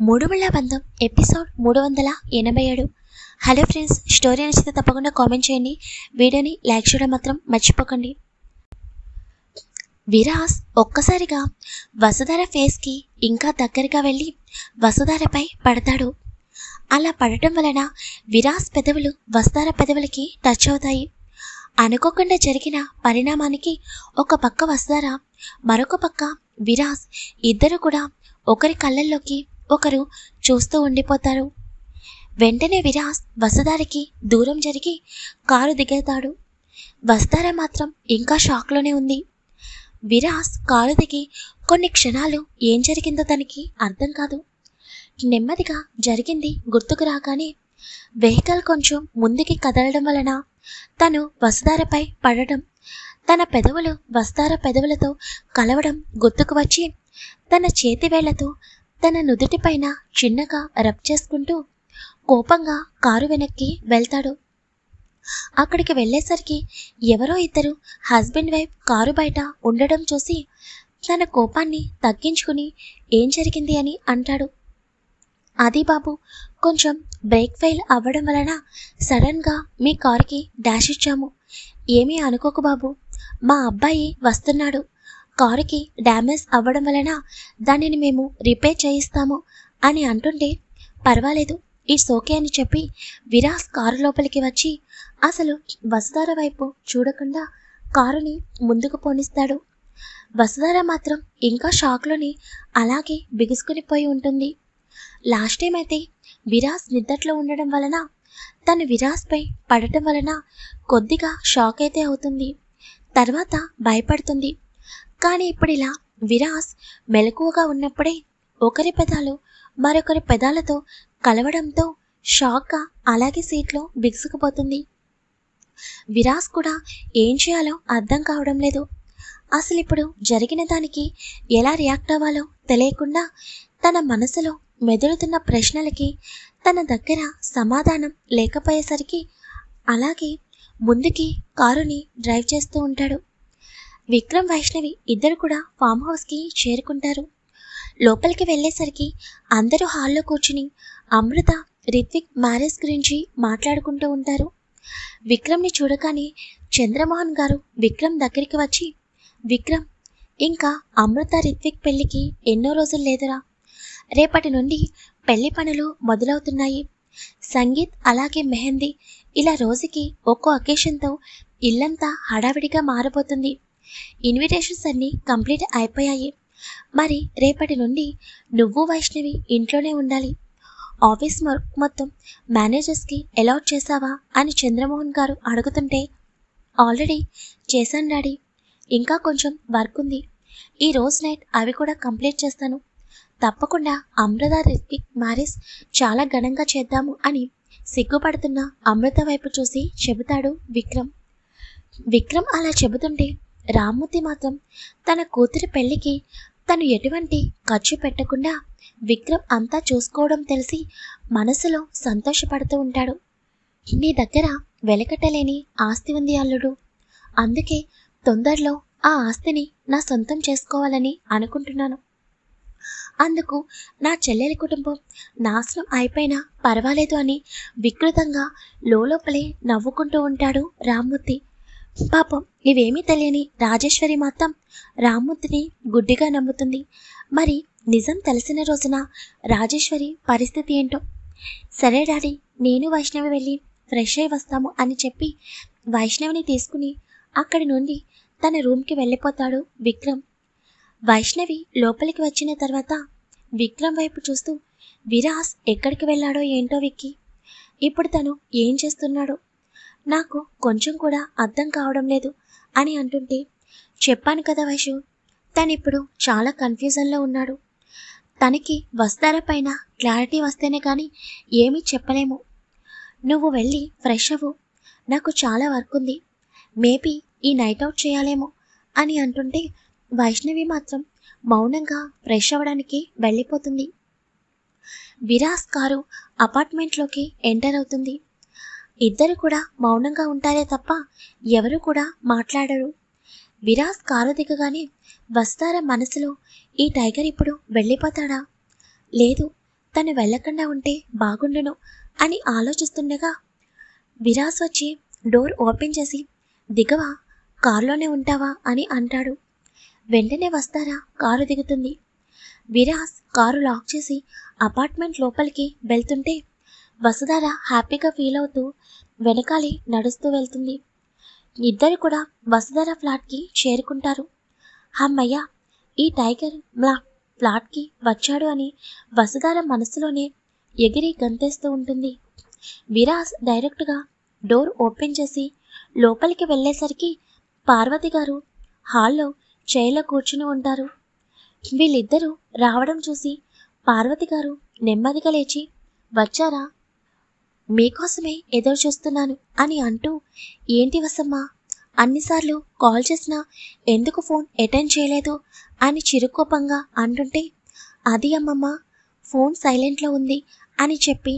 మూడుముళ్ళ బంధం episode 387. Hello friends, story నచ్చితే తప్పకుండా కామెంట్ చేయండి. వీడియోని లైక్ చేయడం మాత్రం మర్చిపోకండి. విరాస్ ఒక్కసారిగా వసుధార ఫేస్కి ఇంకా దగ్గరగా వెళ్ళి వసుధారపై పడతాడు. అలా పడటం వలన విరాస్ పెదవులు వసుధార పెదవులకి టచ్ అవుతాయి. అనుకోకుండా జరిగిన పరిణామానికి ఒక పక్క వసుధార, మరొక పక్క విరాస్ ఇద్దరు కూడా ఒకరి కళ్ళల్లోకి ఒకరు చూస్తూ ఉండిపోతారు. వెంటనే విరాస్ వసుధారకి దూరం జరిగి కారు దిగేతాడు. వసుధార మాత్రం ఇంకా షాక్లోనే ఉంది. విరాస్ కారు దిగి కొన్ని క్షణాలు ఏం జరిగిందో తనకి అర్థం కాదు. నెమ్మదిగా జరిగింది గుర్తుకు రాగానే వెహికల్ కొంచెం ముందుకి కదలడం వలన తను వసుధారపై పడడం, తన పెదవులు వసుధార పెదవులతో కలవడం గుర్తుకు వచ్చి తన చేతి వేళ్లతో తన నుదుటిపైన చిన్నగా రబ్ చేసుకుంటూ కోపంగా కారు వెనక్కి వెళ్తాడు. అక్కడికి వెళ్ళేసరికి ఎవరో ఇద్దరు హస్బెండ్ వైఫ్ కారు బయట ఉండడం చూసి తన కోపాన్ని తగ్గించుకుని ఏం జరిగింది అని అంటాడు. అది బాబు, కొంచెం బ్రేక్ ఫెయిల్ అవ్వడం వలన సడన్గా మీ కారుకి డాష్ ఇచ్చాము. ఏమీ అనుకోకు బాబు, మా అబ్బాయి వస్తున్నాడు. కారుకి డ్యామేజ్ అవ్వడం వలన దానిని మేము రిపేర్ చేయిస్తాము అని అంటుంటే పర్వాలేదు, ఇట్స్ ఓకే అని చెప్పి విరాస్ కారు లోపలికి వచ్చి అసలు వసుధార వైపు చూడకుండా కారుని ముందుకు పోనిస్తాడు. వసుధార మాత్రం ఇంకా షాక్లోని అలాగే బిగుసుకుని పోయి ఉంటుంది. లాస్ట్ టైం అయితే విరాస్ నిద్దట్లో ఉండడం వలన తను విరాస్పై పడటం వలన కొద్దిగా షాక్ అయితే అవుతుంది, తర్వాత భయపడుతుంది. కానీ ఇప్పుడు ఇలా విరాస్ మెలకువగా ఉన్నప్పుడే ఒకరి పెదాలు మరొకరి పెదాలతో కలవడంతో షాక్గా అలాగే సీట్లో బిగుసుకుపోతుంది. విరాస్ కూడా ఏం చేయాలో అర్థం కావడం లేదు. అసలు ఇప్పుడు జరిగిన దానికి ఎలా రియాక్ట్ అవ్వాలో తెలియకుండా తన మనసులో మెదులుతున్న ప్రశ్నలకి తన దగ్గర సమాధానం లేకపోయేసరికి అలాగే ముందుకి కారుని డ్రైవ్ చేస్తూ ఉంటాడు. విక్రమ్, వైష్ణవి ఇద్దరు కూడా ఫామ్ హౌస్కి చేరుకుంటారు. లోపలికి వెళ్ళేసరికి అందరూ హాల్లో కూర్చుని అమృత, రిత్విక్ మ్యారేజ్ గురించి మాట్లాడుకుంటూ ఉంటారు. విక్రమ్ని చూడగానే చంద్రమోహన్ గారు విక్రమ్ దగ్గరికి వచ్చి, విక్రమ్, ఇంకా అమృత రిత్విక్ పెళ్లికి ఎన్నో రోజులు లేదురా. రేపటి నుండి పెళ్లి పనులు మొదలవుతున్నాయి. సంగీత్ అలాగే మెహందీ ఇలా రోజుకి ఒక్కో అకేషన్తో ఇల్లంతా హడావిడిగా మారబోతుంది. ఇన్విటేషన్స్ అన్నీ కంప్లీట్ అయిపోయాయి. మరి రేపటి నుండి నువ్వు వైష్ణవి ఇంట్లోనే ఉండాలి. ఆఫీస్ మొత్తం మేనేజర్స్కి అలాట్ చేశావా అని చంద్రమోహన్ గారు అడుగుతుంటే, ఆల్రెడీ చేశాను డాడీ, ఇంకా కొంచెం వర్క్ ఉంది. ఈ రోజు నైట్ అవి కూడా కంప్లీట్ చేస్తాను. తప్పకుండా అమృత రిత్విక్ మ్యారేజ్ చాలా ఘనంగా చేద్దాము అని సిగ్గుపడుతున్న అమృత వైపు చూసి చెబుతాడు విక్రమ్. విక్రమ్ అలా చెబుతుంటే రామ్మూర్తి మాత్రం తన కూతురి పెళ్లికి తను ఎటువంటి ఖర్చు పెట్టకుండా విక్రమ్ అంతా చూసుకోవడం తెలిసి మనసులో సంతోషపడుతూ ఉంటాడు. నీ దగ్గర వెలకట్టలేని ఆస్తి ఉంది అల్లుడు, అందుకే తొందరలో ఆ ఆస్తిని నా సొంతం చేసుకోవాలని అనుకుంటున్నాను. అందుకు నా చెల్లెలి కుటుంబం నాశనం అయిపోయినా పర్వాలేదు అని వికృతంగా లోపలే నవ్వుకుంటూ ఉంటాడు రామ్మూర్తి. పాపం ఇవేమీ తెలియని రాజేశ్వరి మాత్రం రామ్మూర్తిని గుడ్డిగా నమ్ముతుంది. మరి నిజం తెలిసిన రోజున రాజేశ్వరి పరిస్థితి ఏంటో. సరే డాడీ, నేను వైష్ణవి వెళ్ళి ఫ్రెష్ అయి వస్తాము అని చెప్పి వైష్ణవిని తీసుకుని అక్కడి నుండి తన రూమ్కి వెళ్ళిపోతాడు విక్రమ్. వైష్ణవి లోపలికి వచ్చిన తర్వాత విక్రమ్ వైపు చూస్తూ, విరాస్ ఎక్కడికి వెళ్ళాడో ఏంటో విక్కీ, ఇప్పుడు తను ఏం చేస్తున్నాడో నాకు కొంచెం కూడా అర్థం కావడం లేదు అని అంటుంటే, చెప్పాను కదా వైషు, తనిప్పుడు చాలా కన్ఫ్యూజన్లో ఉన్నాడు. తనకి వసుధార పైన క్లారిటీ వస్తేనే కానీ ఏమీ చెప్పలేము. నువ్వు వెళ్ళి ఫ్రెష్ అవ్వు, నాకు చాలా వర్క్ ఉంది, మేబీ ఈ నైట్ అవుట్ చేయాలేమో అని అంటుంటే వైష్ణవి మాత్రం మౌనంగా ఫ్రెష్ అవ్వడానికి వెళ్ళిపోతుంది. విరాస్ కారు అపార్ట్మెంట్లోకి ఎంటర్ అవుతుంది. ఇద్దరు కూడా మౌనంగా ఉంటారే తప్ప ఎవరు కూడా మాట్లాడరు. విరాస్ కారు దిగగానే వసుధార మనసులో, ఈ టైగర్ ఇప్పుడు వెళ్ళిపోతాడా, లేదు తను వెళ్ళకుండా ఉంటే బాగుండును అని ఆలోచిస్తుండగా విరాస్ వచ్చి డోర్ ఓపెన్ చేసి, దిగవా, కారులోనే ఉంటావా అని అంటాడు. వెంటనే వస్తారా కారు దిగుతుంది. విరాస్ కారు లాక్ చేసి అపార్ట్మెంట్ లోపలికి వెళ్తుంటే వసుధార హ్యాపీగా ఫీల్ అవుతూ వెనకాలే నడుస్తూ వెళ్తుంది. ఇద్దరు కూడా వసుధార ఫ్లాట్కి చేరుకుంటారు. అమ్మయ్య, ఈ టైగర్ మా ఫ్లాట్కి వచ్చాడు అని వసుధార మనసులోనే ఎగిరి గంతేస్తూ ఉంటుంది. విరాస్ డైరెక్ట్గా డోర్ ఓపెన్ చేసి లోపలికి వెళ్ళేసరికి పార్వతి గారు హాల్లో చైర్లో కూర్చుని ఉంటారు. వీళ్ళిద్దరూ రావడం చూసి పార్వతి గారు నెమ్మదిగా లేచి, వచ్చారా, మీకోసమే ఎదురు చూస్తున్నాను అని అంటూ, ఏంటి వసమ్మ, అన్నిసార్లు కాల్ చేసినా ఎందుకు ఫోన్ అటెండ్ చేయలేదు అని చిరుకోపంగా అంటుంటే, అది అమ్మమ్మ, ఫోన్ సైలెంట్లో ఉంది అని చెప్పి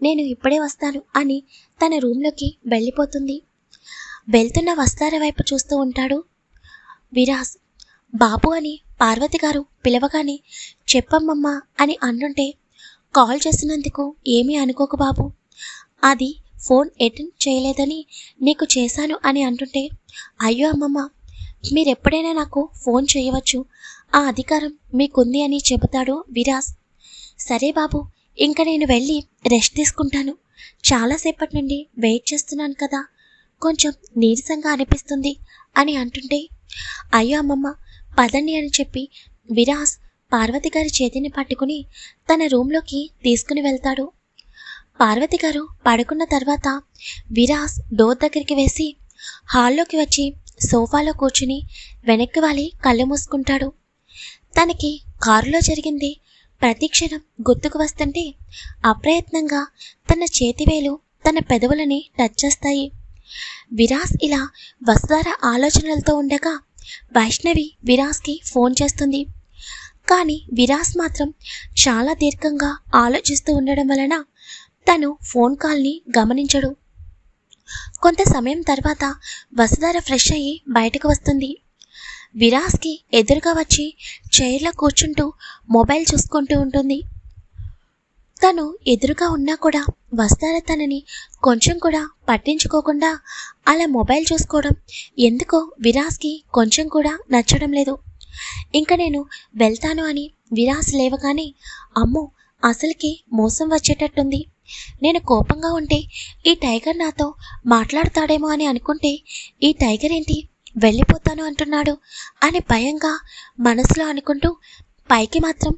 నేను ఇప్పుడే వస్తాను అని తన రూమ్లోకి వెళ్ళిపోతుంది. వెళ్తున్న వస్తార వైపు చూస్తూ ఉంటాడు విరాస్. బాబు అని పార్వతి గారు పిలవగానే చెప్పమ్మమ్మా అని అంటుంటే, కాల్ చేసినందుకు ఏమీ అనుకోకు బాబు, అది ఫోన్ అటెండ్ చేయలేదని నీకు చేశాను అని అంటుంటే, అయ్యో అమ్మమ్మ, మీరెప్పుడైనా నాకు ఫోన్ చేయవచ్చు, ఆ అధికారం మీకుంది అని చెబుతాడు విరాస్. సరే బాబు, ఇంక నేను వెళ్ళి రెస్ట్ తీసుకుంటాను, చాలాసేపటి నుండి వెయిట్ చేస్తున్నాను కదా, కొంచెం నీరసంగా అనిపిస్తుంది అని అంటుంటే, అయ్యో అమ్మమ్మ పదండి అని చెప్పి విరాస్ పార్వతి గారి చేతిని పట్టుకుని తన రూమ్లోకి తీసుకుని వెళ్తాడు. పార్వతి గారు పడుకున్న తర్వాత విరాస్ డోర్ దగ్గరికి వేసి హాల్లోకి వచ్చి సోఫాలో కూర్చుని వెనక్కి వాలి కళ్ళు మూసుకుంటాడు. తనకి కారులో జరిగింది ప్రతి క్షణం గుర్తుకు వస్తుంటే అప్రయత్నంగా తన చేతివేలు తన పెదవులని టచ్ చేస్తాయి. విరాస్ ఇలా వసుధార ఆలోచనలతో ఉండగా వైష్ణవి విరాస్కి ఫోన్ చేస్తుంది. కానీ విరాస్ మాత్రం చాలా దీర్ఘంగా ఆలోచిస్తూ ఉండడం వలన తను ఫోన్ కాల్ని గమనించడు. కొంత సమయం తర్వాత వసుధార ఫ్రెష్ అయ్యి బయటకు వస్తుంది. విరాస్కి ఎదురుగా వచ్చి చైర్లో కూర్చుంటూ మొబైల్ చూసుకుంటూ ఉంటుంది. తను ఎదురుగా ఉన్నా కూడా వసుధార తనని కొంచెం కూడా పట్టించుకోకుండా అలా మొబైల్ చూసుకోవడం ఎందుకో విరాస్కి కొంచెం కూడా నచ్చడం లేదు. ఇంకా నేను వెళ్తాను అని విరాస్ లేవగానే, అమ్మో, అసలుకి మోసం వచ్చేటట్టుంది, నేను కోపంగా ఉంటే ఈ టైగర్ నాతో మాట్లాడతాడేమో అని అనుకుంటే ఈ టైగర్ ఏంటి వెళ్ళిపోతాను అంటున్నాడు అని భయంగా మనసులో అనుకుంటూ పైకి మాత్రం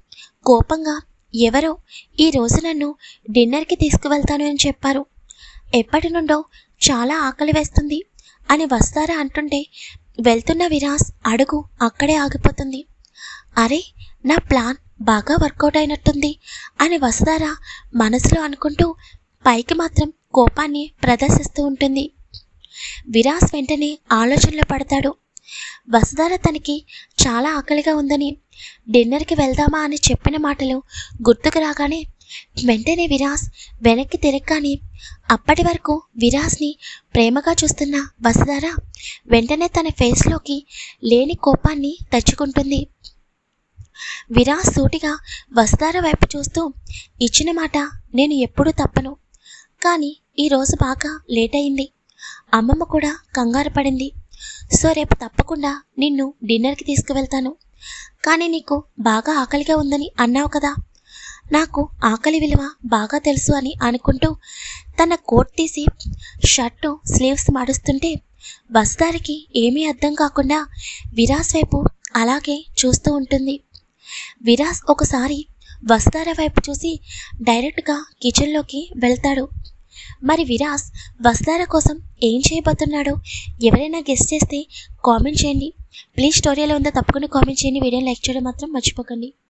కోపంగా, ఎవరో ఈరోజు నన్ను డిన్నర్కి తీసుకువెళ్తాను అని చెప్పారు, ఎప్పటి నుండో చాలా ఆకలి వేస్తుంది అని వసుధార అంటుంటే వెళ్తున్న విరాస్ అడుగు అక్కడే ఆగిపోతుంది. అరే, నా ప్లాన్ బాగా వర్కౌట్ అయినట్టుంది అని వసుధార మనసులో అనుకుంటూ పైకి మాత్రం కోపాన్ని ప్రదర్శిస్తూ ఉంటుంది. విరాస్ వెంటనే ఆలోచనలో పడతాడు. వసుధార తనకి చాలా ఆకలిగా ఉందని డిన్నర్కి వెళ్దామా అని చెప్పిన మాటలు గుర్తుకు రాగానే వెంటనే విరాస్ వెనక్కి తిరగగానే అప్పటి వరకు విరాస్ని ప్రేమగా చూస్తున్న వసుధార వెంటనే తన ఫేస్లోకి లేని కోపాన్ని తెచ్చుకుంటుంది. విరాస్ సూటిగా వసుధార వైపు చూస్తూ, ఇచ్చిన మాట నేను ఎప్పుడూ తప్పను, కానీ ఈరోజు బాగా లేట్ అయింది, అమ్మమ్మ కూడా కంగారు పడింది, సో రేపు తప్పకుండా నిన్ను డిన్నర్కి తీసుకువెళ్తాను, కానీ నీకు బాగా ఆకలిగా ఉందని అన్నావు కదా, నాకు ఆకలి విలువ బాగా తెలుసు అని అనుకుంటూ తన కోట్ తీసి షర్టు స్లీవ్స్ మాడుస్తుంటే వసుధారకి ఏమీ అర్థం కాకుండా విరాస్ వైపు అలాగే చూస్తూ ఉంటుంది. విరాస్ ఒకసారి వసుధార వైపు చూసి డైరెక్ట్గా కిచెన్లోకి వెళ్తాడు. మరి విరాస్ వసుధార కోసం ఏం చేయబోతున్నాడో ఎవరైనా గెస్ చేస్తే కామెంట్ చేయండి. ప్లీజ్ స్టోరీ ఎలా ఉందో తప్పకుండా కామెంట్ చేయండి. వీడియోని లైక్ చేయడం మాత్రం మర్చిపోకండి.